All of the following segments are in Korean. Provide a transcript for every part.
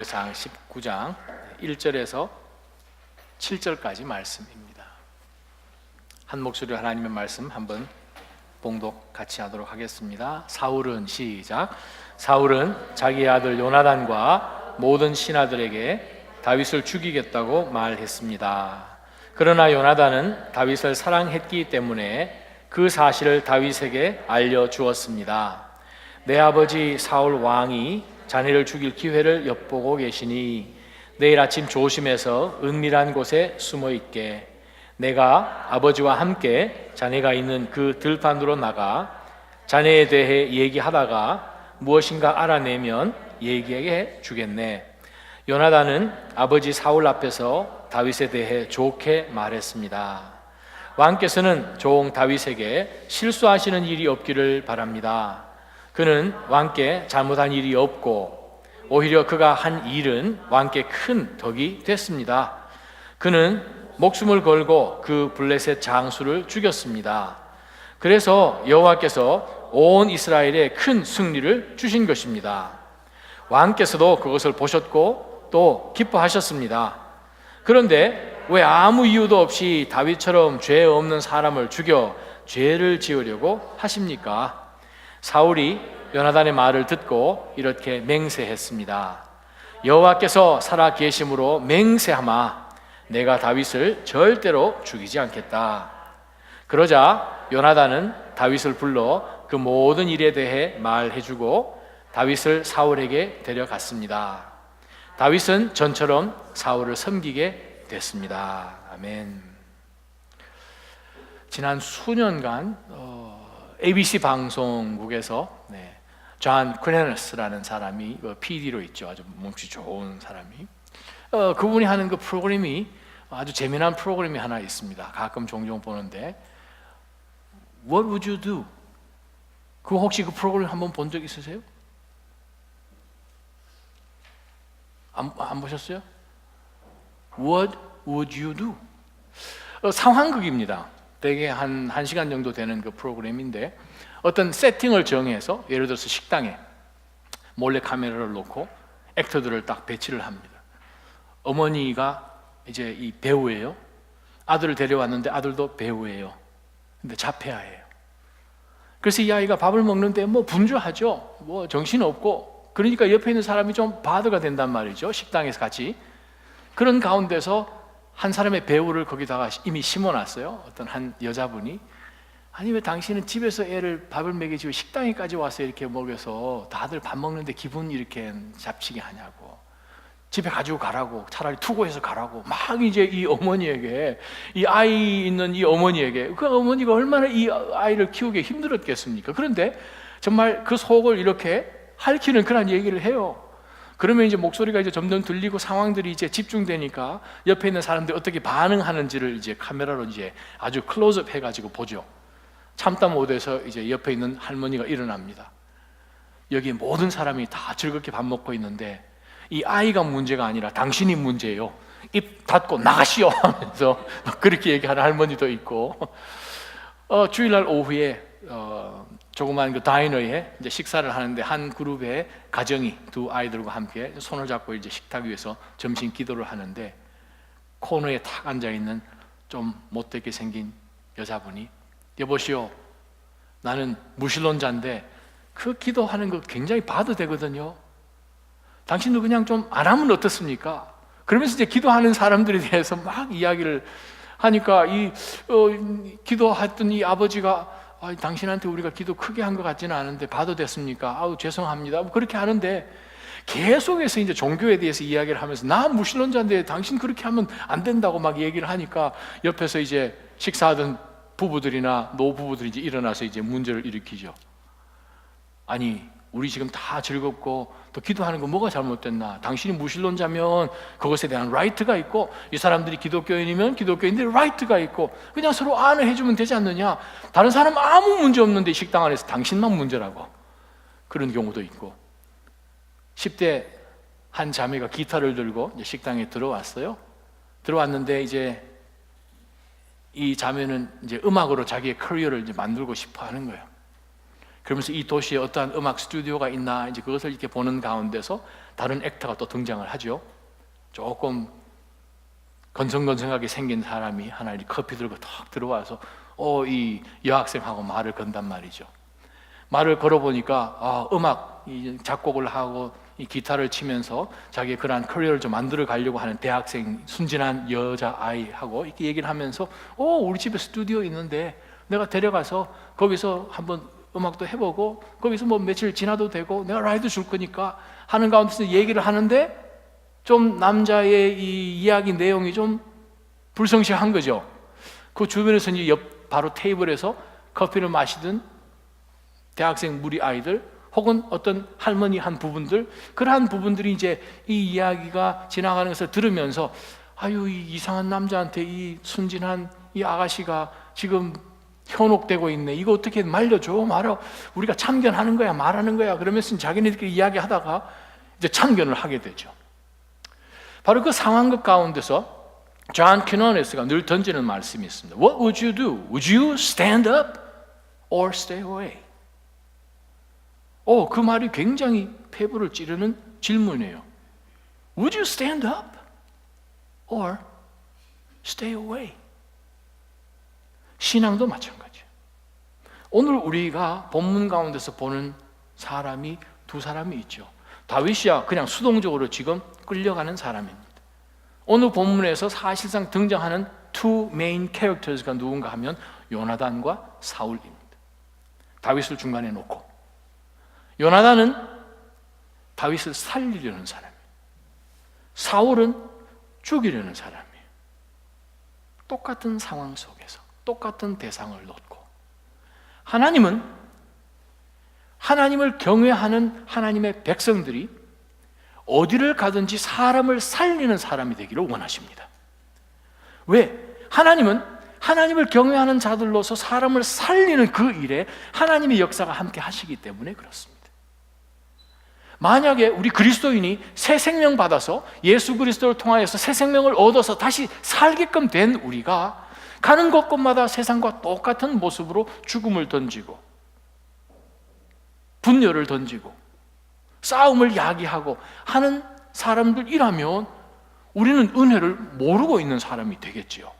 상 19장 1절에서 7절까지 말씀입니다. 한 목소리로 하나님의 말씀 한번 봉독 같이 하도록 하겠습니다. 시작. 사울은 자기 아들 요나단과 모든 신하들에게 다윗을 죽이겠다고 말했습니다. 그러나 요나단은 다윗을 사랑했기 때문에 그 사실을 다윗에게 알려주었습니다. 내 아버지 사울 왕이 자네를 죽일 기회를 엿보고 계시니 내일 아침 조심해서 은밀한 곳에 숨어 있게. 내가 아버지와 함께 자네가 있는 그 들판으로 나가 자네에 대해 얘기하다가 무엇인가 알아내면 얘기해 주겠네. 요나단은 아버지 사울 앞에서 다윗에 대해 좋게 말했습니다. 왕께서는 종 다윗에게 실수하시는 일이 없기를 바랍니다. 그는 왕께 잘못한 일이 없고 오히려 그가 한 일은 왕께 큰 덕이 됐습니다. 그는 목숨을 걸고 그 블레셋 장수를 죽였습니다. 그래서 여호와께서 온 이스라엘에 큰 승리를 주신 것입니다. 왕께서도 그것을 보셨고 또 기뻐하셨습니다. 그런데 왜 아무 이유도 없이 다윗처럼 죄 없는 사람을 죽여 죄를 지으려고 하십니까? 사울이 요나단의 말을 듣고 이렇게 맹세했습니다. 여호와께서 살아 계심으로 맹세하마 내가 다윗을 절대로 죽이지 않겠다. 그러자 요나단은 다윗을 불러 그 모든 일에 대해 말해주고 다윗을 사울에게 데려갔습니다. 다윗은 전처럼 사울을 섬기게 됐습니다. 아멘. 지난 수년간 ABC 방송국에서 존 크레너스라는 사람이 PD로 있죠. 아주 몸씨 좋은 사람이. 그분이 하는 그 프로그램이 아주 재미난 프로그램이 하나 있습니다. 가끔 종종 보는데 What would you do? 그 혹시 그 프로그램 한번 본 적 있으세요? 안 보셨어요? What would you do? 상황극입니다. 대개 한 1시간 정도 되는 그 프로그램인데 어떤 세팅을 정해서 예를 들어서 식당에 몰래 카메라를 놓고 액터들을 딱 배치를 합니다. 어머니가 이제 이 배우예요. 아들을 데려왔는데 아들도 배우예요. 근데 자폐아예요. 그래서 이 아이가 밥을 먹는데 분주하죠. 정신없고. 그러니까 옆에 있는 사람이 좀 바드가 된단 말이죠. 식당에서 같이. 그런 가운데서 한 사람의 배우를 거기다가 이미 심어놨어요. 어떤 한 여자분이 아니 왜 당신은 집에서 애를 밥을 먹이고 식당에까지 와서 이렇게 먹여서 다들 밥 먹는데 기분 이렇게 잡치게 하냐고. 집에 가지고 가라고. 차라리 투고해서 가라고. 막 이제 이 어머니에게 이 아이 있는 이 어머니에게 그 어머니가 얼마나 이 아이를 키우기 힘들었겠습니까? 그런데 정말 그 속을 이렇게 핥히는 그런 얘기를 해요. 그러면 이제 목소리가 이제 점점 들리고 상황들이 이제 집중되니까 옆에 있는 사람들이 어떻게 반응하는지를 이제 카메라로 이제 아주 클로즈업 해가지고 보죠. 참다 못해서 이제 옆에 있는 할머니가 일어납니다. 여기 모든 사람이 다 즐겁게 밥 먹고 있는데 이 아이가 문제가 아니라 당신이 문제예요. 입 닫고 나가시오 하면서 그렇게 얘기하는 할머니도 있고 주일날 오후에 조그만 그 다이너에 이제 식사를 하는데 한 그룹의 가정이 두 아이들과 함께 손을 잡고 이제 식탁 위에서 점심 기도를 하는데 코너에 탁 앉아 있는 좀 못되게 생긴 여자분이 여보시오, 나는 무신론자인데 그 기도하는 거 굉장히 봐도 되거든요. 당신도 그냥 좀 안 하면 어떻습니까? 그러면서 이제 기도하는 사람들에 대해서 막 이야기를 하니까 기도했던 이 아버지가 당신한테 우리가 기도 크게 한 것 같지는 않은데 봐도 됐습니까? 죄송합니다. 그렇게 하는데 계속해서 이제 종교에 대해서 이야기를 하면서 나 무신론자인데 당신 그렇게 하면 안 된다고 막 얘기를 하니까 옆에서 이제 식사하던 부부들이나 노부부들이 이제 일어나서 이제 문제를 일으키죠. 아니, 우리 지금 다 즐겁고 또 기도하는 거 뭐가 잘못됐나? 당신이 무신론자면 그것에 대한 라이트가 있고 이 사람들이 기독교인이면 기독교인들의 라이트가 있고 그냥 서로 안을 해주면 되지 않느냐? 다른 사람 아무 문제 없는데 식당 안에서 당신만 문제라고. 그런 경우도 있고 10대 한 자매가 기타를 들고 이제 식당에 들어왔어요. 들어왔는데 이제 이 자매는 이제 음악으로 자기의 커리어를 이제 만들고 싶어 하는 거예요. 그러면서 이 도시에 어떠한 음악 스튜디오가 있나 이제 그것을 이렇게 보는 가운데서 다른 액터가 또 등장을 하죠. 조금 건성건성하게 생긴 사람이 하나 이렇게 커피 들고 탁 들어와서 이 여학생하고 말을 건단 말이죠. 말을 걸어보니까 음악 작곡을 하고 이 기타를 치면서 자기의 그러한 커리어를 좀 만들어 가려고 하는 대학생 순진한 여자아이하고 이렇게 얘기를 하면서 우리 집에 스튜디오 있는데 내가 데려가서 거기서 한번 음악도 해보고 거기서 뭐 며칠 지나도 되고 내가 라이드 줄 거니까 하는 가운데서 얘기를 하는데 좀 남자의 이 이야기 내용이 좀 불성실한 거죠. 그 주변에서 이제 옆 바로 테이블에서 커피를 마시던 대학생 무리 아이들 혹은 어떤 할머니 한 부분들, 그러한 부분들이 이제 이 이야기가 지나가는 것을 들으면서 아유, 이 이상한 남자한테 이 순진한 이 아가씨가 지금 현혹되고 있네. 이거 어떻게 말려줘 말아. 우리가 참견하는 거야 말하는 거야. 그러면서 자기네들끼리 이야기하다가 이제 참견을 하게 되죠. 바로 그 상황극 가운데서 존 퀴너네스가 늘 던지는 말씀이 있습니다. What would you do? Would you stand up or stay away? 그 말이 굉장히 폐부를 찌르는 질문이에요. Would you stand up or stay away? 신앙도 마찬가지예요. 오늘 우리가 본문 가운데서 보는 사람이 두 사람이 있죠. 다윗이야 그냥 수동적으로 지금 끌려가는 사람입니다. 오늘 본문에서 사실상 등장하는 two main characters가 누군가 하면 요나단과 사울입니다. 다윗을 중간에 놓고 요나단은 다윗을 살리려는 사람이에요. 사울은 죽이려는 사람이에요. 똑같은 상황 속에서 똑같은 대상을 놓고 하나님은 하나님을 경외하는 하나님의 백성들이 어디를 가든지 사람을 살리는 사람이 되기를 원하십니다. 왜? 하나님은 하나님을 경외하는 자들로서 사람을 살리는 그 일에 하나님의 역사가 함께 하시기 때문에 그렇습니다. 만약에 우리 그리스도인이 새 생명 받아서 예수 그리스도를 통하여서 새 생명을 얻어서 다시 살게끔 된 우리가 가는 곳곳마다 세상과 똑같은 모습으로 죽음을 던지고 분열을 던지고 싸움을 야기하고 하는 사람들이라면 우리는 은혜를 모르고 있는 사람이 되겠지요.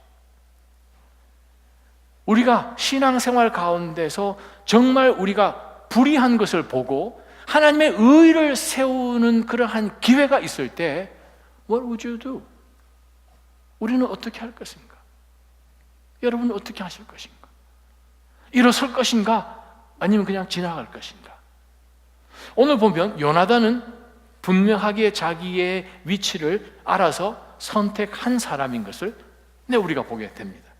우리가 신앙생활 가운데서 정말 우리가 불의한 것을 보고 하나님의 의를 세우는 그러한 기회가 있을 때 What would you do? 우리는 어떻게 할 것인가? 여러분은 어떻게 하실 것인가? 일어설 것인가? 아니면 그냥 지나갈 것인가? 오늘 보면 요나단은 분명하게 자기의 위치를 알아서 선택한 사람인 것을 우리가 보게 됩니다.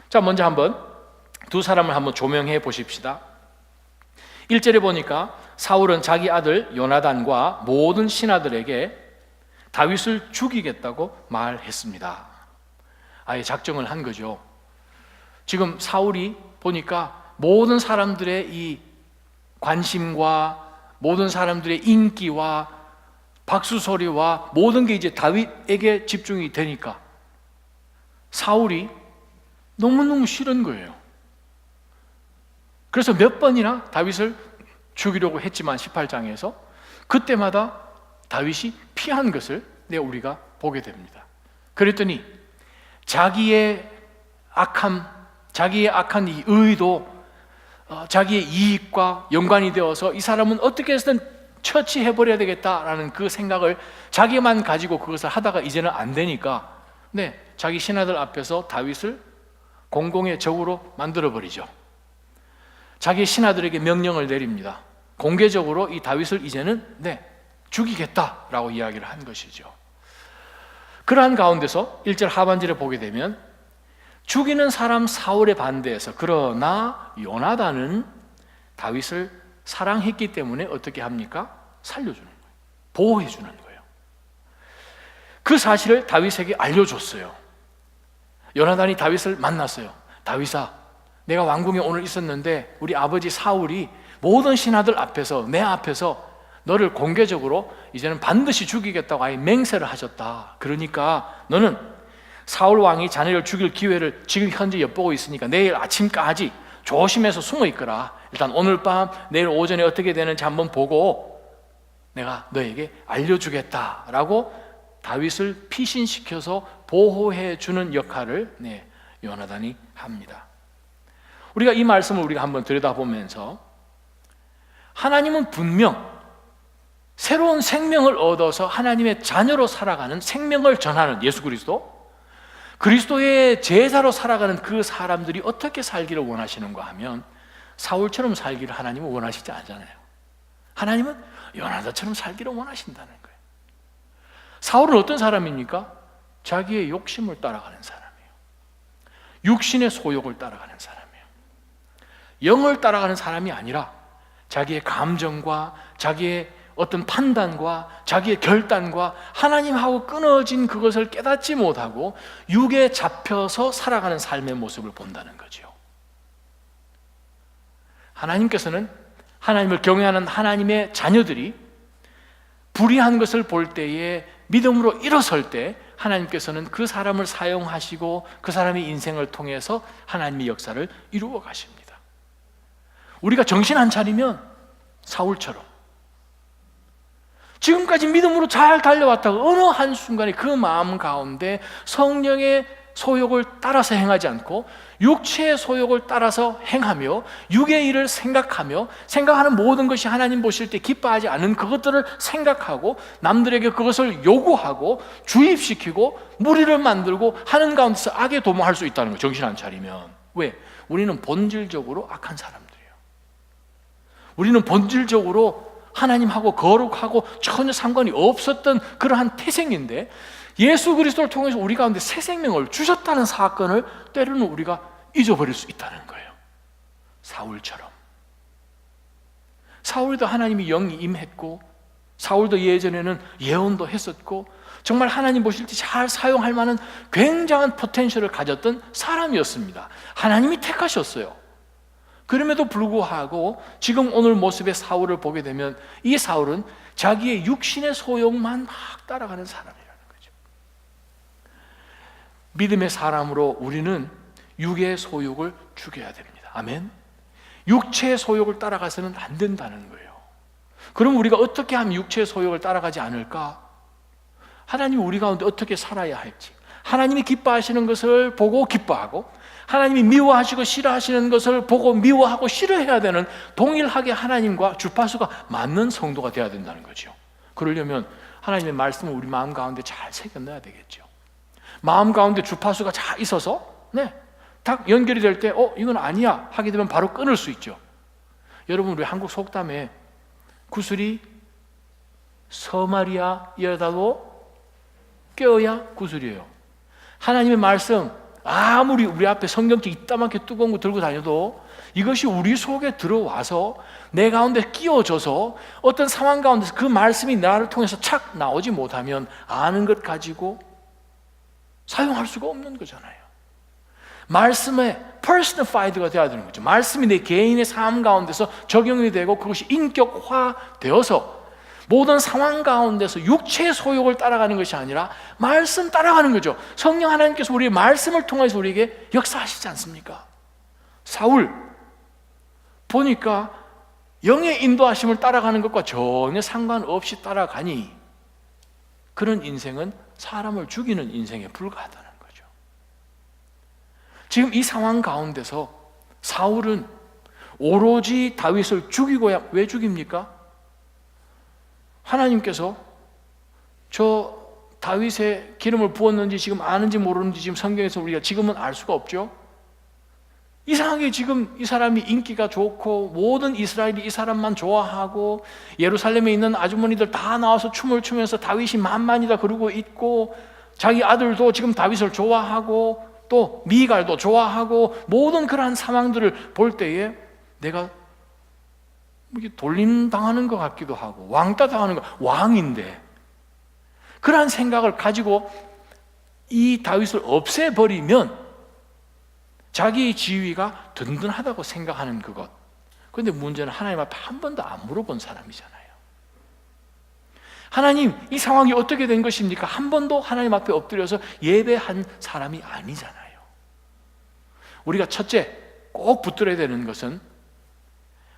자, 먼저 한번 두 사람을 한번 조명해 보십시다. 1절에 보니까 사울은 자기 아들 요나단과 모든 신하들에게 다윗을 죽이겠다고 말했습니다. 아예 작정을 한 거죠. 지금 사울이 보니까 모든 사람들의 이 관심과 모든 사람들의 인기와 박수 소리와 모든 게 이제 다윗에게 집중이 되니까 사울이 너무너무 싫은 거예요. 그래서 몇 번이나 다윗을 죽이려고 했지만 18장에서 그때마다 다윗이 피한 것을 우리가 보게 됩니다. 그랬더니 자기의 악한 이 의도, 자기의 이익과 연관이 되어서 이 사람은 어떻게 해서든 처치해버려야 되겠다라는 그 생각을 자기만 가지고 그것을 하다가 이제는 안 되니까 자기 신하들 앞에서 다윗을 공공의 적으로 만들어버리죠. 자기 신하들에게 명령을 내립니다. 공개적으로 이 다윗을 이제는 죽이겠다라고 이야기를 한 것이죠. 그러한 가운데서 1절 하반절에 보게 되면 죽이는 사람 사울에 반대해서 그러나 요나단은 다윗을 사랑했기 때문에 어떻게 합니까? 살려주는 거예요. 보호해 주는 거예요. 그 사실을 다윗에게 알려줬어요. 요나단이 다윗을 만났어요. 다윗아, 내가 왕궁에 오늘 있었는데 우리 아버지 사울이 모든 신하들 앞에서 내 앞에서 너를 공개적으로 이제는 반드시 죽이겠다고 아예 맹세를 하셨다. 그러니까 너는 사울 왕이 자네를 죽일 기회를 지금 현재 엿보고 있으니까 내일 아침까지 조심해서 숨어 있거라. 일단 오늘 밤 내일 오전에 어떻게 되는지 한번 보고 내가 너에게 알려주겠다라고 다윗을 피신시켜서 보호해 주는 역할을 요나단이 합니다. 우리가 이 말씀을 우리가 한번 들여다보면서 하나님은 분명 새로운 생명을 얻어서 하나님의 자녀로 살아가는, 생명을 전하는 예수 그리스도의 제자로 살아가는 그 사람들이 어떻게 살기를 원하시는가 하면 사울처럼 살기를 하나님은 원하시지 않잖아요. 하나님은 요나단처럼 살기를 원하신다는 거예요. 사울은 어떤 사람입니까? 자기의 욕심을 따라가는 사람이에요. 육신의 소욕을 따라가는 사람이에요. 영을 따라가는 사람이 아니라 자기의 감정과 자기의 어떤 판단과 자기의 결단과 하나님하고 끊어진 그것을 깨닫지 못하고 육에 잡혀서 살아가는 삶의 모습을 본다는 거죠. 하나님께서는 하나님을 경외하는 하나님의 자녀들이 불의한 것을 볼 때에 믿음으로 일어설 때 하나님께서는 그 사람을 사용하시고 그 사람의 인생을 통해서 하나님의 역사를 이루어 가십니다. 우리가 정신 안 차리면 사울처럼 지금까지 믿음으로 잘 달려왔다가 어느 한순간에 그 마음 가운데 성령의 소욕을 따라서 행하지 않고 육체의 소욕을 따라서 행하며 육의 일을 생각하며 생각하는 모든 것이 하나님 보실 때 기뻐하지 않은 그것들을 생각하고 남들에게 그것을 요구하고 주입시키고 무리를 만들고 하는 가운데서 악에 도모할 수 있다는 거예요. 정신 안 차리면. 왜? 우리는 본질적으로 악한 사람들이에요. 우리는 본질적으로 하나님하고 거룩하고 전혀 상관이 없었던 그러한 태생인데 예수 그리스도를 통해서 우리 가운데 새 생명을 주셨다는 사건을 때로는 우리가 잊어버릴 수 있다는 거예요. 사울처럼. 사울도 하나님이 영이 임했고 사울도 예전에는 예언도 했었고 정말 하나님 보실 때 잘 사용할 만한 굉장한 포텐셜을 가졌던 사람이었습니다. 하나님이 택하셨어요. 그럼에도 불구하고 지금 오늘 모습의 사울을 보게 되면 이 사울은 자기의 육신의 소욕만 막 따라가는 사람이라는 거죠. 믿음의 사람으로 우리는 육의 소욕을 죽여야 됩니다. 아멘. 육체의 소욕을 따라가서는 안 된다는 거예요. 그럼 우리가 어떻게 하면 육체의 소욕을 따라가지 않을까? 하나님이 우리 가운데 어떻게 살아야 할지, 하나님이 기뻐하시는 것을 보고 기뻐하고 하나님이 미워하시고 싫어하시는 것을 보고 미워하고 싫어해야 되는 동일하게 하나님과 주파수가 맞는 성도가 되어야 된다는 거죠. 그러려면 하나님의 말씀을 우리 마음 가운데 잘 새겨 넣어야 되겠죠. 마음 가운데 주파수가 잘 있어서 딱 연결이 될 때 이건 아니야 하게 되면 바로 끊을 수 있죠. 여러분 우리 한국 속담에 구슬이 서말이야 이러다도 껴야 구슬이에요. 하나님의 말씀 아무리 우리 앞에 성경책 이따만하게 뜨거운 거 들고 다녀도 이것이 우리 속에 들어와서 내 가운데 끼워져서 어떤 상황 가운데서 그 말씀이 나를 통해서 착 나오지 못하면 아는 것 가지고 사용할 수가 없는 거잖아요. 말씀에 personified가 되어야 되는 거죠. 말씀이 내 개인의 삶 가운데서 적용이 되고 그것이 인격화되어서 모든 상황 가운데서 육체의 소욕을 따라가는 것이 아니라 말씀 따라가는 거죠. 성령 하나님께서 우리의 말씀을 통해서 우리에게 역사하시지 않습니까? 사울 보니까 영의 인도하심을 따라가는 것과 전혀 상관없이 따라가니 그런 인생은 사람을 죽이는 인생에 불과하다는 거죠. 지금 이 상황 가운데서 사울은 오로지 다윗을 죽이고야 왜 죽입니까? 하나님께서 저 다윗의 기름을 부었는지 지금 아는지 모르는지 지금 성경에서 우리가 지금은 알 수가 없죠. 이상하게 지금 이 사람이 인기가 좋고 모든 이스라엘이 이 사람만 좋아하고 예루살렘에 있는 아주머니들 다 나와서 춤을 추면서 다윗이 만만이다 그러고 있고 자기 아들도 지금 다윗을 좋아하고 또 미갈도 좋아하고 모든 그러한 상황들을 볼 때에 내가 돌림 당하는 것 같기도 하고 왕따 당하는 것, 왕인데 그러한 생각을 가지고 이 다윗을 없애버리면 자기의 지위가 든든하다고 생각하는 그것. 그런데 문제는 하나님 앞에 한 번도 안 물어본 사람이잖아요. 하나님, 이 상황이 어떻게 된 것입니까? 한 번도 하나님 앞에 엎드려서 예배한 사람이 아니잖아요. 우리가 첫째, 꼭 붙들어야 되는 것은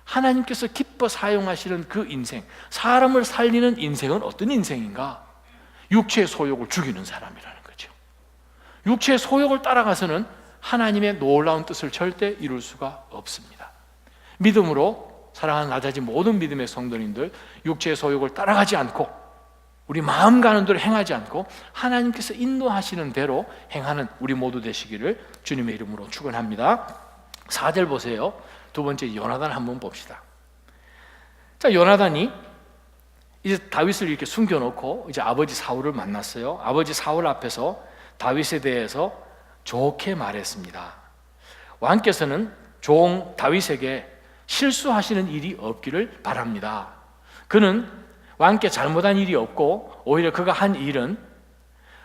하나님께서 기뻐 사용하시는 그 인생, 사람을 살리는 인생은 어떤 인생인가? 육체의 소욕을 죽이는 사람이라는 거죠. 육체의 소욕을 따라가서는 하나님의 놀라운 뜻을 절대 이룰 수가 없습니다. 믿음으로 사랑하는 낮아진 모든 믿음의 성도님들, 육체의 소욕을 따라가지 않고 우리 마음 가는 대로 행하지 않고 하나님께서 인도하시는 대로 행하는 우리 모두 되시기를 주님의 이름으로 축원합니다. 4절 보세요. 두 번째 요나단 한번 봅시다. 자, 요나단이 이제 다윗을 이렇게 숨겨놓고 이제 아버지 사울을 만났어요. 아버지 사울 앞에서 다윗에 대해서 좋게 말했습니다. 왕께서는 종 다윗에게 실수하시는 일이 없기를 바랍니다. 그는 왕께 잘못한 일이 없고 오히려 그가 한 일은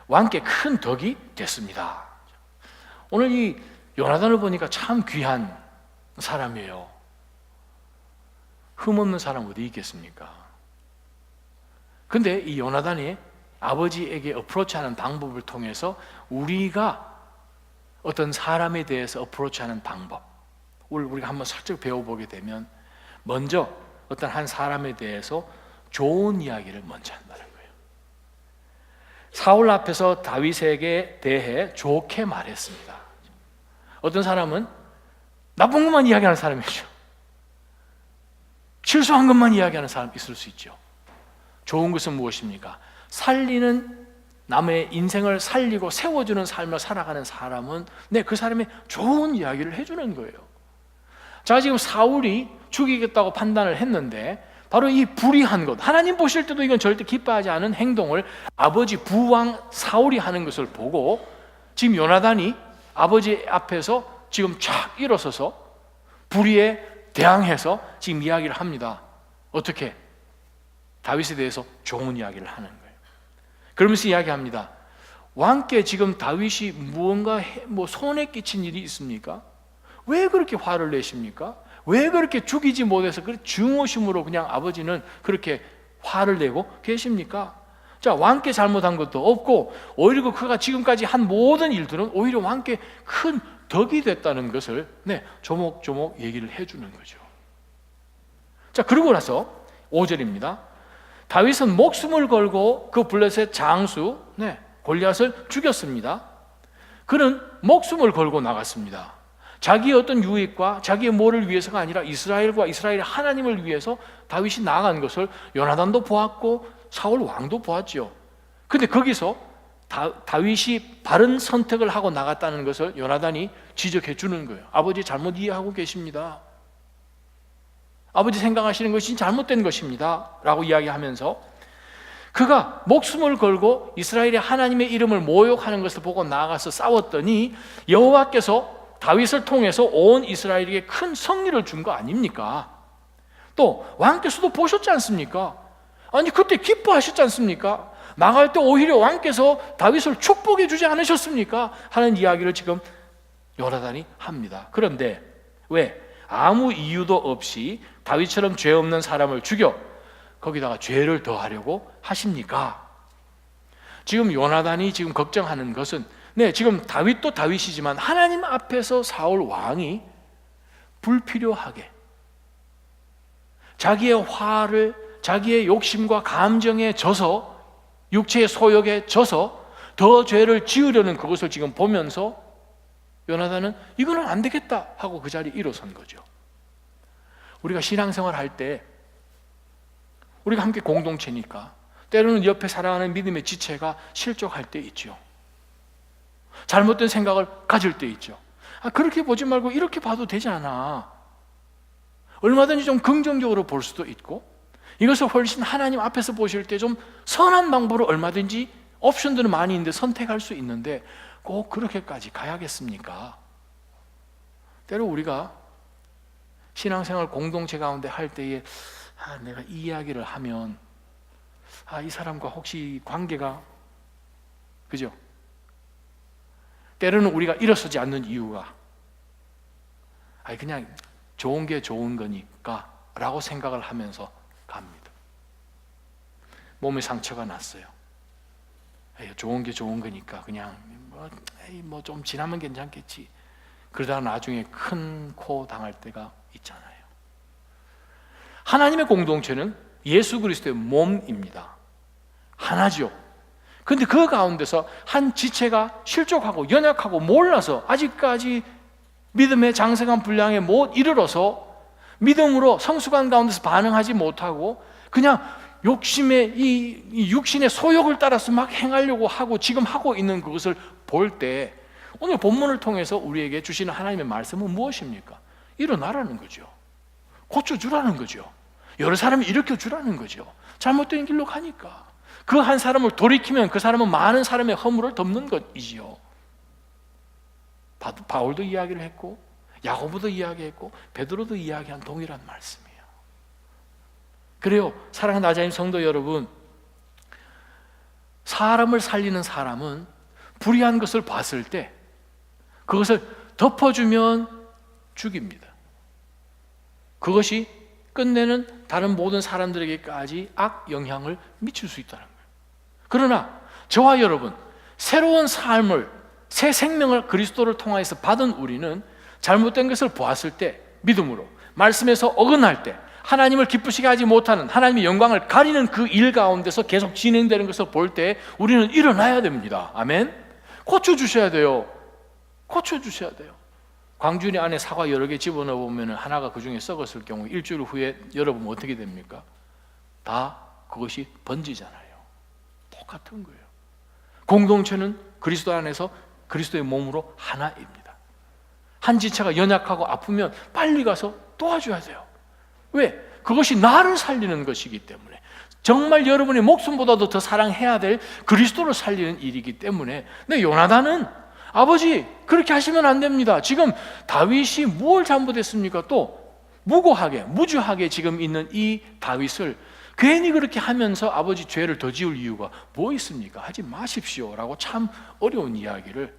왕께 큰 덕이 됐습니다. 오늘 이 요나단을 보니까 참 귀한 사람이에요. 흠없는 사람 어디 있겠습니까? 근데 이 요나단이 아버지에게 어프로치하는 방법을 통해서 우리가 어떤 사람에 대해서 어프로치하는 방법, 우리가 한번 살짝 배워보게 되면 먼저 어떤 한 사람에 대해서 좋은 이야기를 먼저 한다는 거예요. 사울 앞에서 다윗에게 대해 좋게 말했습니다. 어떤 사람은 나쁜 것만 이야기하는 사람이죠. 실수한 것만 이야기하는 사람 있을 수 있죠. 좋은 것은 무엇입니까? 살리는, 남의 인생을 살리고 세워주는 삶을 살아가는 사람은 그 사람의 좋은 이야기를 해주는 거예요. 자, 지금 사울이 죽이겠다고 판단을 했는데 바로 이 불의한 것, 하나님 보실 때도 이건 절대 기뻐하지 않은 행동을 아버지 부왕 사울이 하는 것을 보고 지금 요나단이 아버지 앞에서 지금 촥 일어서서 불의에 대항해서 지금 이야기를 합니다. 어떻게? 다윗에 대해서 좋은 이야기를 하는 거예요. 그러면서 이야기합니다. 왕께 지금 다윗이 무언가 손해 끼친 일이 있습니까? 왜 그렇게 화를 내십니까? 왜 그렇게 죽이지 못해서 그 증오심으로 그냥 아버지는 그렇게 화를 내고 계십니까? 자, 왕께 잘못한 것도 없고 오히려 그가 지금까지 한 모든 일들은 오히려 왕께 큰 덕이 됐다는 것을 조목조목 얘기를 해주는 거죠. 자, 그러고 나서 5절입니다. 다윗은 목숨을 걸고 그 블레셋 장수 골리앗을 죽였습니다. 그는 목숨을 걸고 나갔습니다. 자기의 어떤 유익과 자기의 뭐를 위해서가 아니라 이스라엘과 이스라엘의 하나님을 위해서 다윗이 나아간 것을 요나단도 보았고 사울 왕도 보았죠. 근데 거기서 다윗이 바른 선택을 하고 나갔다는 것을 요나단이 지적해 주는 거예요. 아버지 잘못 이해하고 계십니다. 아버지 생각하시는 것이 잘못된 것입니다 라고 이야기하면서 그가 목숨을 걸고 이스라엘의 하나님의 이름을 모욕하는 것을 보고 나아가서 싸웠더니 여호와께서 다윗을 통해서 온 이스라엘에게 큰 승리를 준 거 아닙니까? 또 왕께서도 보셨지 않습니까? 아니 그때 기뻐하셨지 않습니까? 나갈 때 오히려 왕께서 다윗을 축복해 주지 않으셨습니까? 하는 이야기를 지금 요나단이 합니다. 그런데 왜? 아무 이유도 없이 다윗처럼 죄 없는 사람을 죽여 거기다가 죄를 더하려고 하십니까? 지금 요나단이 지금 걱정하는 것은 지금 다윗도 다윗이지만 하나님 앞에서 사울 왕이 불필요하게 자기의 화를 자기의 욕심과 감정에 져서 육체의 소욕에 져서 더 죄를 지으려는 그것을 지금 보면서 요나단은 이거는 안 되겠다 하고 그 자리에 일어선 거죠. 우리가 신앙생활 할 때 우리가 함께 공동체니까 때로는 옆에 살아가는 믿음의 지체가 실족할 때 있죠. 잘못된 생각을 가질 때 있죠. 그렇게 보지 말고 이렇게 봐도 되지 않아. 얼마든지 좀 긍정적으로 볼 수도 있고 이것을 훨씬 하나님 앞에서 보실 때 좀 선한 방법으로 얼마든지 옵션들은 많이 있는데 선택할 수 있는데 꼭 그렇게까지 가야겠습니까? 때로 우리가 신앙생활 공동체 가운데 할 때에 내가 이 이야기를 하면 이 사람과 혹시 관계가 그죠? 때로는 우리가 일어서지 않는 이유가 그냥 좋은 게 좋은 거니까 라고 생각을 하면서 갑니다. 몸에 상처가 났어요. 좋은 게 좋은 거니까 그냥 뭐 좀 지나면 괜찮겠지. 그러다가 나중에 큰 코 당할 때가 있잖아요. 하나님의 공동체는 예수 그리스도의 몸입니다. 하나죠. 근데 그 가운데서 한 지체가 실족하고 연약하고 몰라서 아직까지 믿음의 장성한 분량에 못 이르러서 믿음으로 성숙한 가운데서 반응하지 못하고 그냥 욕심의 이 육신의 소욕을 따라서 막 행하려고 하고 지금 하고 있는 그것을 볼 때 오늘 본문을 통해서 우리에게 주시는 하나님의 말씀은 무엇입니까? 일어나라는 거죠. 고쳐주라는 거죠. 여러 사람이 일으켜주라는 거죠. 잘못된 길로 가니까 그 한 사람을 돌이키면 그 사람은 많은 사람의 허물을 덮는 것이지요. 바울도 이야기를 했고 야고보도 이야기했고 베드로도 이야기한 동일한 말씀이에요. 그래요. 사랑하는 나자임 성도 여러분, 사람을 살리는 사람은 불의한 것을 봤을 때 그것을 덮어주면 죽입니다. 그것이 끝내는 다른 모든 사람들에게까지 악 영향을 미칠 수 있다는 거예요. 그러나 저와 여러분, 새로운 삶을, 새 생명을 그리스도를 통하여서 받은 우리는 잘못된 것을 보았을 때 믿음으로 말씀에서 어긋날 때 하나님을 기쁘시게 하지 못하는 하나님의 영광을 가리는 그 일 가운데서 계속 진행되는 것을 볼 때 우리는 일어나야 됩니다. 아멘. 고쳐주셔야 돼요. 고쳐주셔야 돼요. 광주리 안에 사과 여러 개 집어넣어 보면 하나가 그 중에 썩었을 경우 일주일 후에 열어보면 어떻게 됩니까? 다 그것이 번지잖아요. 똑같은 거예요. 공동체는 그리스도 안에서 그리스도의 몸으로 하나입니다. 한 지체가 연약하고 아프면 빨리 가서 도와줘야 돼요. 왜? 그것이 나를 살리는 것이기 때문에, 정말 여러분의 목숨보다도 더 사랑해야 될 그리스도를 살리는 일이기 때문에. 근데 요나단은 아버지 그렇게 하시면 안 됩니다. 지금 다윗이 뭘 잘못했습니까? 또 무고하게 무주하게 지금 있는 이 다윗을 괜히 그렇게 하면서 아버지 죄를 더 지을 이유가 뭐 있습니까? 하지 마십시오 라고 참 어려운 이야기를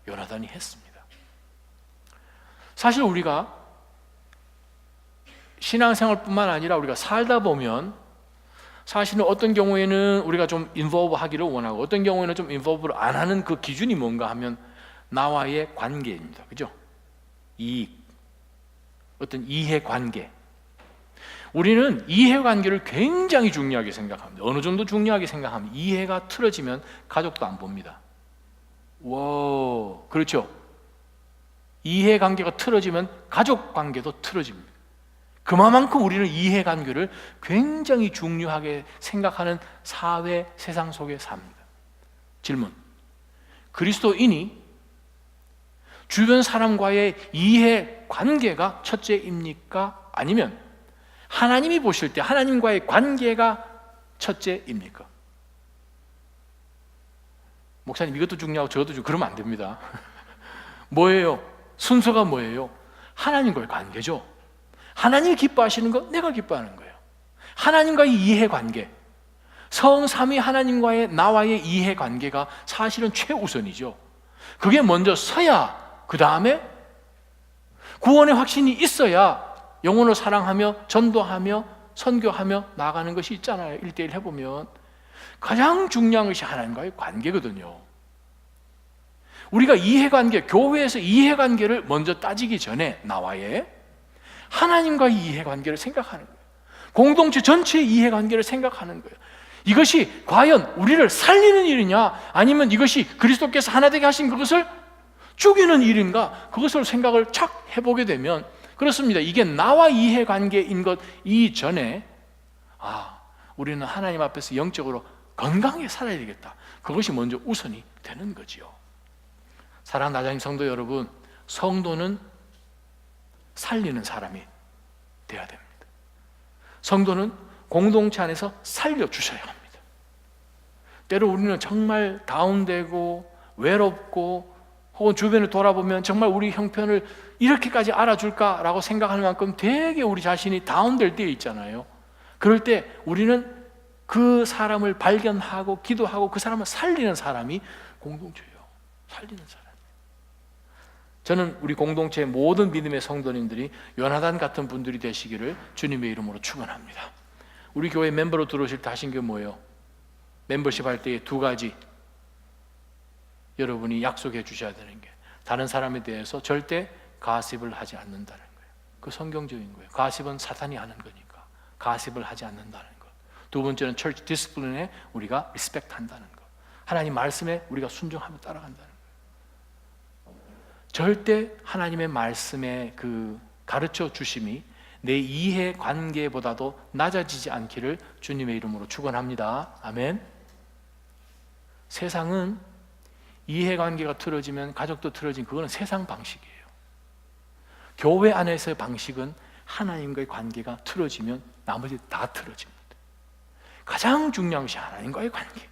요나단이 했습니다. 사실 우리가 신앙생활뿐만 아니라 우리가 살다 보면 사실은 어떤 경우에는 우리가 좀 인볼브 하기를 원하고 어떤 경우에는 좀 인볼브를 안 하는 그 기준이 뭔가 하면 나와의 관계입니다. 그죠? 이익, 어떤 이해관계. 우리는 이해관계를 굉장히 중요하게 생각합니다. 어느 정도 중요하게 생각하면 이해가 틀어지면 가족도 안 봅니다. 와, 그렇죠? 이해관계가 틀어지면 가족관계도 틀어집니다. 그만큼 우리는 이해관계를 굉장히 중요하게 생각하는 사회, 세상 속에 삽니다. 질문: 그리스도인이 주변 사람과의 이해관계가 첫째입니까? 아니면 하나님이 보실 때 하나님과의 관계가 첫째입니까? 목사님 이것도 중요하고 저것도 중요하고 그러면 안 됩니다. 뭐예요? 순서가 뭐예요? 하나님과의 관계죠. 하나님이 기뻐하시는 거, 내가 기뻐하는 거예요. 하나님과의 이해관계, 성삼위 하나님과의 나와의 이해관계가 사실은 최우선이죠. 그게 먼저 서야 그 다음에 구원의 확신이 있어야 영혼을 사랑하며 전도하며 선교하며 나아가는 것이 있잖아요. 1:1 해보면 가장 중요한 것이 하나님과의 관계거든요. 우리가 이해관계, 교회에서 이해관계를 먼저 따지기 전에 나와의 하나님과의 이해관계를 생각하는 거예요. 공동체 전체의 이해관계를 생각하는 거예요. 이것이 과연 우리를 살리는 일이냐 아니면 이것이 그리스도께서 하나 되게 하신 그것을 죽이는 일인가, 그것을 생각을 착 해보게 되면 그렇습니다. 이게 나와 이해관계인 것 이전에 우리는 하나님 앞에서 영적으로 건강하게 살아야 되겠다. 그것이 먼저 우선이 되는 거지요. 사랑하는 나자님 성도 여러분, 성도는 살리는 사람이 되어야 됩니다. 성도는 공동체 안에서 살려주셔야 합니다. 때로 우리는 정말 다운되고 외롭고 혹은 주변을 돌아보면 정말 우리 형편을 이렇게까지 알아줄까라고 생각할 만큼 되게 우리 자신이 다운될 때 있잖아요. 그럴 때 우리는 그 사람을 발견하고 기도하고 그 사람을 살리는 사람이 공동체예요. 살리는 사람. 저는 우리 공동체의 모든 믿음의 성도님들이 요나단 같은 분들이 되시기를 주님의 이름으로 축원합니다. 우리 교회 멤버로 들어오실 때 하신 게 뭐예요? 멤버십 할 때 2가지 여러분이 약속해 주셔야 되는 게, 다른 사람에 대해서 절대 가십을 하지 않는다는 거예요. 그 성경적인 거예요. 가십은 사탄이 하는 거니까 가십을 하지 않는다는 것. 두 번째는 철치 디스플린에 우리가 리스펙트 한다는 것. 하나님 말씀에 우리가 순종하며 따라간다는 거예요. 절대 하나님의 말씀에 그 가르쳐 주심이 내 이해 관계보다도 낮아지지 않기를 주님의 이름으로 축원합니다. 아멘. 세상은 이해관계가 틀어지면 가족도 틀어진 그거는 세상 방식이에요. 교회 안에서의 방식은 하나님과의 관계가 틀어지면 나머지 다 틀어집니다. 가장 중요한 것이 하나님과의 관계.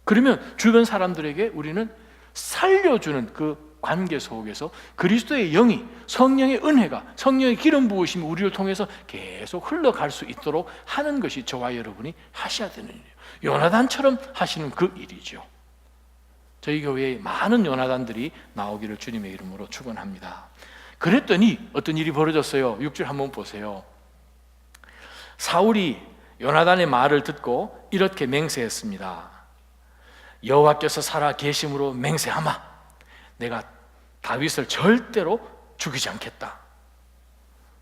그러면 주변 사람들에게 우리는 살려주는 그 관계 속에서 그리스도의 영이, 성령의 은혜가, 성령의 기름 부으심이 우리를 통해서 계속 흘러갈 수 있도록 하는 것이 저와 여러분이 하셔야 되는 일이에요. 요나단처럼 하시는 그 일이죠. 저희 교회에 많은 요나단들이 나오기를 주님의 이름으로 축원합니다. 그랬더니 어떤 일이 벌어졌어요. 6절 한번 보세요. 사울이 요나단의 말을 듣고 이렇게 맹세했습니다. 여호와께서 살아 계심으로 맹세하마, 내가 다윗을 절대로 죽이지 않겠다.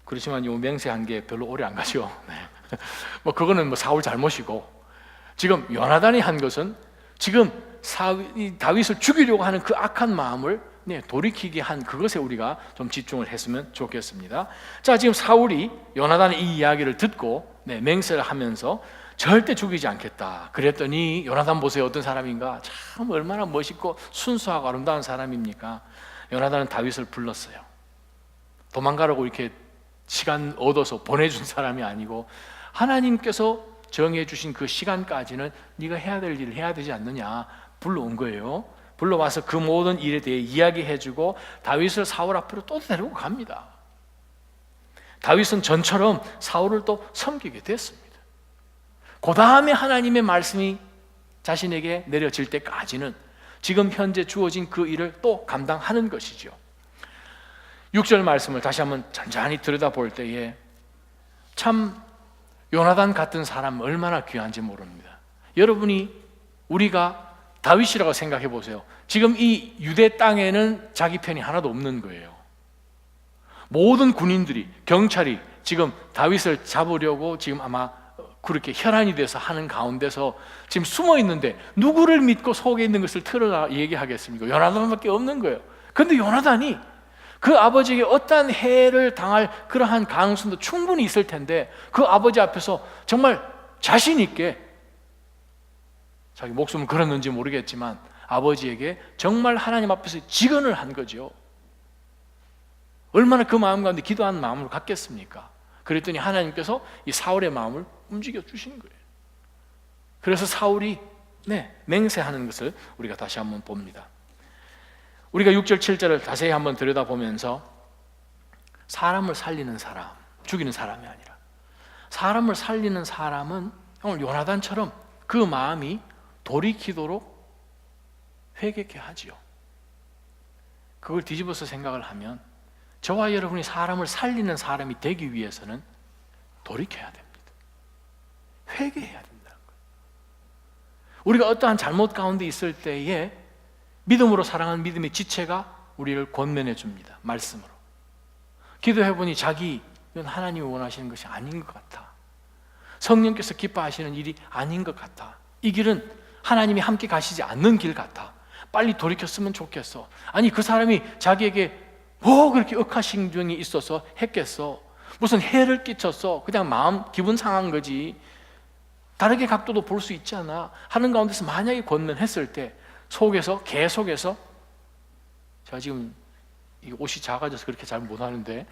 그렇지만 이 맹세한 게 별로 오래 안 가죠. 네. 그거는 사울 잘못이고, 지금 요나단이 한 것은 지금 다윗을 죽이려고 하는 그 악한 마음을 돌이키게 한 그것에 우리가 좀 집중을 했으면 좋겠습니다. 자, 지금 사울이 요나단의 이 이야기를 듣고 맹세를 하면서 절대 죽이지 않겠다. 그랬더니 요나단 보세요. 어떤 사람인가? 참 얼마나 멋있고 순수하고 아름다운 사람입니까? 요나단은 다윗을 불렀어요. 도망가라고 이렇게 시간 얻어서 보내준 사람이 아니고 하나님께서 정해주신 그 시간까지는 네가 해야 될 일을 해야 되지 않느냐 불러온 거예요. 불러와서 그 모든 일에 대해 이야기해주고 다윗을 사울 앞으로 또 데리고 갑니다. 다윗은 전처럼 사울을 또 섬기게 됐습니다. 그 다음에 하나님의 말씀이 자신에게 내려질 때까지는 지금 현재 주어진 그 일을 또 감당하는 것이죠. 6절 말씀을 다시 한번 잔잔히 들여다볼 때에 참 요나단 같은 사람 얼마나 귀한지 모릅니다. 여러분이 우리가 다윗이라고 생각해 보세요. 지금 이 유대 땅에는 자기 편이 하나도 없는 거예요. 모든 군인들이, 경찰이 지금 다윗을 잡으려고 지금 아마 그렇게 혈안이 돼서 하는 가운데서 지금 숨어 있는데 누구를 믿고 속에 있는 것을 틀어라 얘기하겠습니까? 요나단밖에 없는 거예요. 그런데 요나단이 그 아버지에게 어떠한 해를 당할 그러한 가능성도 충분히 있을 텐데 그 아버지 앞에서 정말 자신 있게, 자기 목숨을 걸었는지 모르겠지만 아버지에게 정말 하나님 앞에서 직언을 한 거죠. 얼마나 그 마음 가운데 기도한 마음을 갖겠습니까? 그랬더니 하나님께서 이 사울의 마음을 움직여 주신 거예요. 그래서 사울이 맹세하는 것을 우리가 다시 한번 봅니다. 우리가 6절 7절을 자세히 한번 들여다보면서 사람을 살리는 사람, 죽이는 사람이 아니라 사람을 살리는 사람은 오늘 요나단처럼 그 마음이 돌이키도록 회개케 하지요. 그걸 뒤집어서 생각을 하면 저와 여러분이 사람을 살리는 사람이 되기 위해서는 돌이켜야 됩니다. 회개해야 된다는 거예요. 우리가 어떠한 잘못 가운데 있을 때에 믿음으로 사랑하는 믿음의 지체가 우리를 권면해 줍니다. 말씀으로. 기도해 보니 자기 이건 하나님이 원하시는 것이 아닌 것 같아. 성령께서 기뻐하시는 일이 아닌 것 같아. 이 길은 하나님이 함께 가시지 않는 길 같아. 빨리 돌이켰으면 좋겠어. 아니 그 사람이 자기에게 뭐 그렇게 억하심정이 있어서 했겠어. 무슨 해를 끼쳤어. 그냥 마음 기분 상한 거지. 다르게 각도도 볼 수 있잖아 하는 가운데서 만약에 권면했을 때 속에서 계속해서, 제가 지금 이 옷이 작아져서 그렇게 잘 못하는데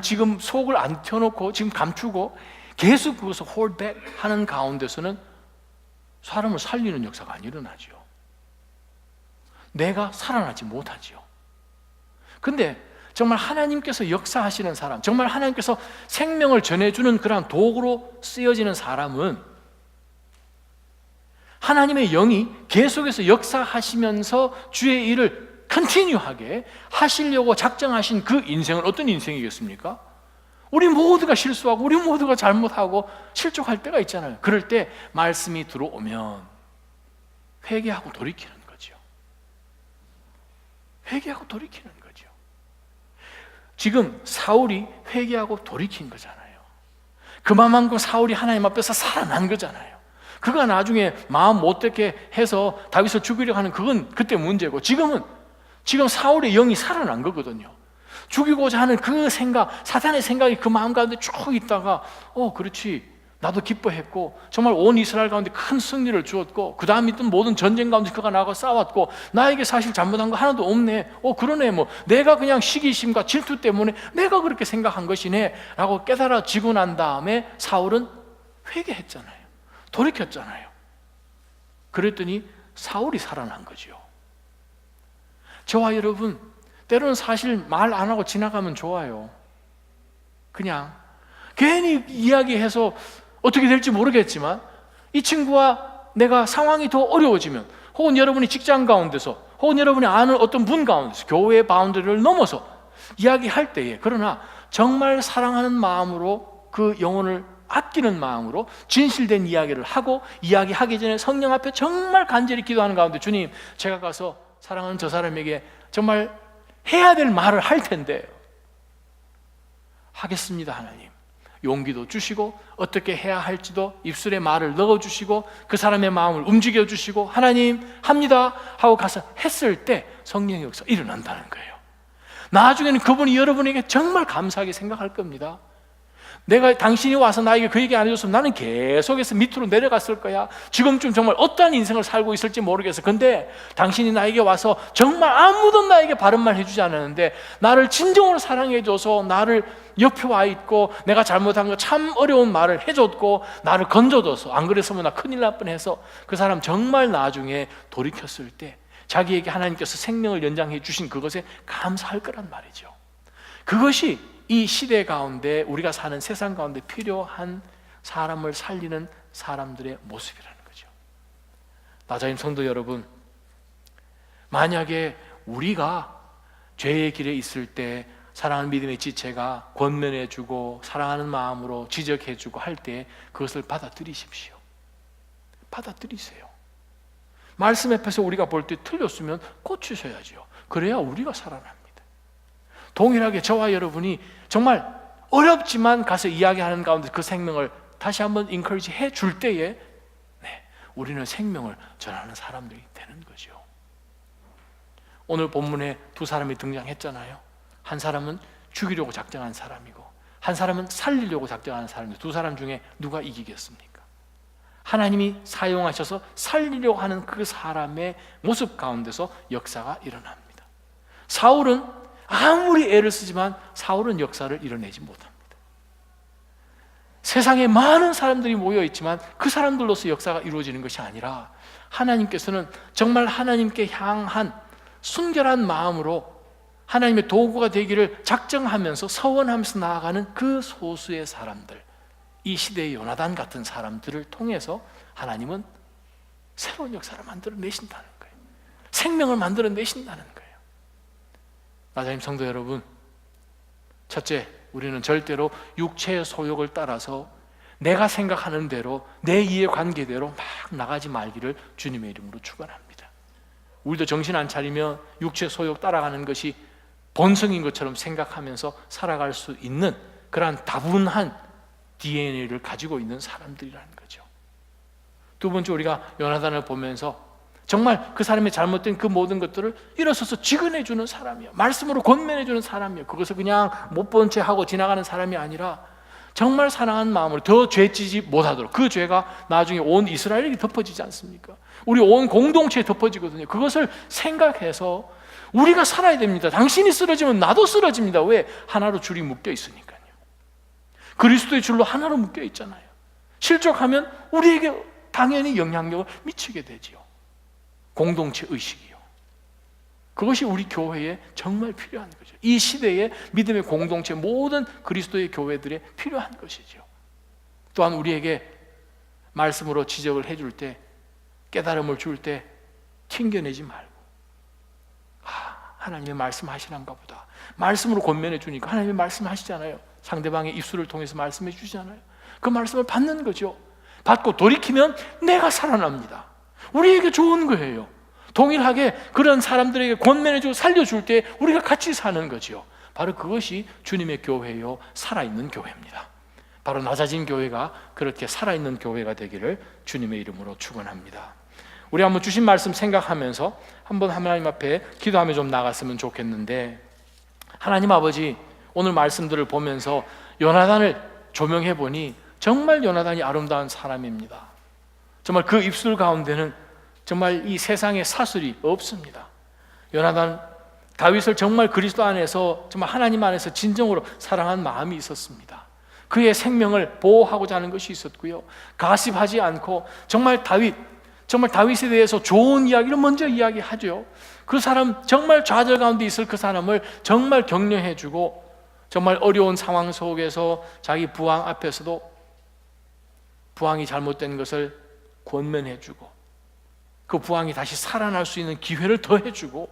지금 속을 안 펴놓고 지금 감추고 계속 그것을 hold back 하는 가운데서는 사람을 살리는 역사가 안 일어나죠. 내가 살아나지 못하죠. 근데 정말 하나님께서 역사하시는 사람, 정말 하나님께서 생명을 전해주는 그러한 도구로 쓰여지는 사람은 하나님의 영이 계속해서 역사하시면서 주의 일을 컨티뉴하게 하시려고 작정하신 그 인생은 어떤 인생이겠습니까? 우리 모두가 실수하고 우리 모두가 잘못하고 실족할 때가 있잖아요. 그럴 때 말씀이 들어오면 회개하고 돌이키는 거죠. 회개하고 돌이키는 거죠. 지금 사울이 회개하고 돌이킨 거잖아요. 그만큼 사울이 하나님 앞에서 살아난 거잖아요. 그가 나중에 마음 못되게 해서 다윗을 죽이려고 하는 그건 그때 문제고, 지금 사울의 영이 살아난 거거든요. 죽이고자 하는 그 생각, 사탄의 생각이 그 마음 가운데 쭉 있다가 그렇지, 나도 기뻐했고 정말 온 이스라엘 가운데 큰 승리를 주었고 그 다음 있던 모든 전쟁 가운데 그가 나가 싸웠고 나에게 사실 잘못한 거 하나도 없네, 그러네, 내가 그냥 시기심과 질투 때문에 내가 그렇게 생각한 것이네 라고 깨달아지고 난 다음에 사울은 회개했잖아요. 돌이켰잖아요. 그랬더니 사울이 살아난 거죠. 저와 여러분, 때로는 사실 말 안 하고 지나가면 좋아요. 그냥 괜히 이야기해서 어떻게 될지 모르겠지만 이 친구와 내가 상황이 더 어려워지면, 혹은 여러분이 직장 가운데서, 혹은 여러분이 아는 어떤 분 가운데서 교회의 바운더리를 넘어서 이야기할 때에, 그러나 정말 사랑하는 마음으로, 그 영혼을 아끼는 마음으로 진실된 이야기를 하고, 이야기하기 전에 성령 앞에 정말 간절히 기도하는 가운데, 주님, 제가 가서 사랑하는 저 사람에게 정말 해야 될 말을 할 텐데 하겠습니다. 하나님, 용기도 주시고 어떻게 해야 할지도 입술에 말을 넣어주시고 그 사람의 마음을 움직여주시고, 하나님 합니다 하고 가서 했을 때 성령의 역사가 일어난다는 거예요. 나중에는 그분이 여러분에게 정말 감사하게 생각할 겁니다. 내가 당신이 와서 나에게 그 얘기 안 해줬으면 나는 계속해서 밑으로 내려갔을 거야. 지금쯤 정말 어떠한 인생을 살고 있을지 모르겠어. 근데 당신이 나에게 와서 정말 아무도 나에게 바른 말 해주지 않았는데 나를 진정으로 사랑해줘서 나를 옆에 와 있고 내가 잘못한 거 참 어려운 말을 해줬고 나를 건져줘서, 안 그랬으면 나 큰일 날 뻔해서 그 사람 정말 나중에 돌이켰을 때 자기에게 하나님께서 생명을 연장해 주신 그것에 감사할 거란 말이죠. 그것이 이 시대 가운데, 우리가 사는 세상 가운데 필요한 사람을 살리는 사람들의 모습이라는 거죠. 나자임 성도 여러분, 만약에 우리가 죄의 길에 있을 때 사랑하는 믿음의 지체가 권면해주고 사랑하는 마음으로 지적해주고 할 때 그것을 받아들이십시오. 받아들이세요. 말씀 앞에서 우리가 볼 때 틀렸으면 고치셔야죠. 그래야 우리가 살아납니다. 동일하게 저와 여러분이 정말 어렵지만 가서 이야기하는 가운데 그 생명을 다시 한번 인커리지 해줄 때에 우리는 생명을 전하는 사람들이 되는 거죠. 오늘 본문에 두 사람이 등장했잖아요. 한 사람은 죽이려고 작정한 사람이고 한 사람은 살리려고 작정하는 사람인데, 두 사람 중에 누가 이기겠습니까? 하나님이 사용하셔서 살리려고 하는 그 사람의 모습 가운데서 역사가 일어납니다. 사울은 아무리 애를 쓰지만 사울은 역사를 이뤄내지 못합니다. 세상에 많은 사람들이 모여있지만 그 사람들로서 역사가 이루어지는 것이 아니라 하나님께서는 정말 하나님께 향한 순결한 마음으로 하나님의 도구가 되기를 작정하면서 서원하면서 나아가는 그 소수의 사람들, 이 시대의 요나단 같은 사람들을 통해서 하나님은 새로운 역사를 만들어내신다는 거예요. 생명을 만들어내신다는 거예요. 나자임 성도 여러분, 첫째, 우리는 절대로 육체의 소욕을 따라서 내가 생각하는 대로 내 이해관계대로 막 나가지 말기를 주님의 이름으로 축원합니다. 우리도 정신 안 차리면 육체 소욕 따라가는 것이 본성인 것처럼 생각하면서 살아갈 수 있는 그러한 다분한 DNA를 가지고 있는 사람들이라는 거죠. 두 번째, 우리가 요나단을 보면서 정말 그 사람의 잘못된 그 모든 것들을 일어서서 직언해주는 사람이에요. 말씀으로 권면해주는 사람이에요. 그것을 그냥 못 본 채 하고 지나가는 사람이 아니라 정말 사랑하는 마음으로 더 죄지지 못하도록, 그 죄가 나중에 온 이스라엘에게 덮어지지 않습니까? 우리 온 공동체에 덮어지거든요. 그것을 생각해서 우리가 살아야 됩니다. 당신이 쓰러지면 나도 쓰러집니다. 왜? 하나로 줄이 묶여 있으니까요. 그리스도의 줄로 하나로 묶여 있잖아요. 실족하면 우리에게 당연히 영향력을 미치게 되지요. 공동체 의식이요. 그것이 우리 교회에 정말 필요한 거죠. 이 시대의 믿음의 공동체, 모든 그리스도의 교회들에 필요한 것이죠. 또한 우리에게 말씀으로 지적을 해줄 때, 깨달음을 줄 때 튕겨내지 말고, 하나님의 말씀하시란가 보다. 말씀으로 권면해 주니까 하나님의 말씀하시잖아요. 상대방의 입술을 통해서 말씀해 주시잖아요. 그 말씀을 받는 거죠. 받고 돌이키면 내가 살아납니다. 우리에게 좋은 거예요. 동일하게 그런 사람들에게 권면해주고 살려줄 때 우리가 같이 사는 거지요. 바로 그것이 주님의 교회요, 살아있는 교회입니다. 바로 낮아진 교회가 그렇게 살아있는 교회가 되기를 주님의 이름으로 축원합니다. 우리 한번 주신 말씀 생각하면서 한번 하나님 앞에 기도하며 좀 나갔으면 좋겠는데, 하나님 아버지, 오늘 말씀들을 보면서 요나단을 조명해 보니 정말 요나단이 아름다운 사람입니다. 정말 그 입술 가운데는 정말 이 세상에 사슬이 없습니다. 요나단, 다윗을 정말 그리스도 안에서, 정말 하나님 안에서 진정으로 사랑한 마음이 있었습니다. 그의 생명을 보호하고자 하는 것이 있었고요, 가십하지 않고 정말 다윗에 대해서 좋은 이야기를 먼저 이야기하죠. 그 사람, 정말 좌절 가운데 있을 그 사람을 정말 격려해주고, 정말 어려운 상황 속에서 자기 부왕 앞에서도 부왕이 잘못된 것을 권면해주고, 그 부왕이 다시 살아날 수 있는 기회를 더해주고,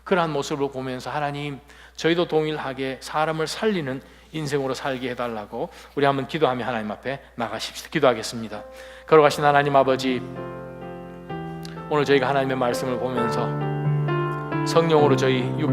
그러한 모습을 보면서 하나님, 저희도 동일하게 사람을 살리는 인생으로 살게 해달라고 우리 한번 기도하며 하나님 앞에 나가십시다. 기도하겠습니다. 걸어가신 하나님 아버지, 오늘 저희가 하나님의 말씀을 보면서 성령으로 저희 육체에